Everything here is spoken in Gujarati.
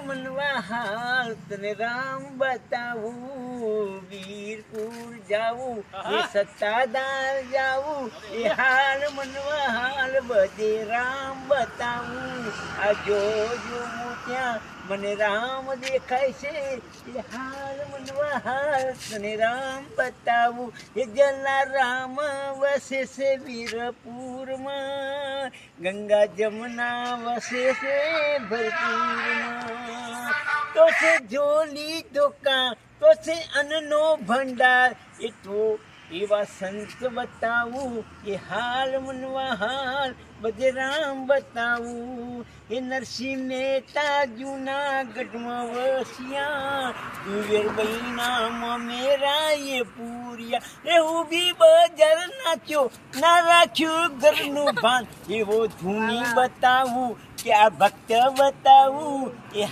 મનવા હાલ તને રામ બતાવું, વીરપુર જાવું એ સત્તાદાર જાવું, એ હાલ મનવા હાલ બધે રામ બતાવું. આ જોજો ત્યાં મને રામ દેખાય છે, એ હાલ મનવા હાલ તને રામ બતાવું. એ જલારામ વસે છે વીરપુરમાં, ગંગા જમના વસે છે ભરપૂરમાં. તો છે જોલી દુકાન, તો છે અન્નનો ભંડાર, એ તો એવા સંત બતાવું, એ હાલ મનવા હાલ બધે રામ બતાવું. એ નરસિંહ મહેતા જૂનાગઢમાં વસ્યા, કુંવરબાઈના મેરા એ પૂર્યા. એ ઊભી બજાર નાચ્યો, ના રાખ્યું ઘરનું ભાન, એવો ધૂની બતાવું કે આ ભક્ત બતાવું. એ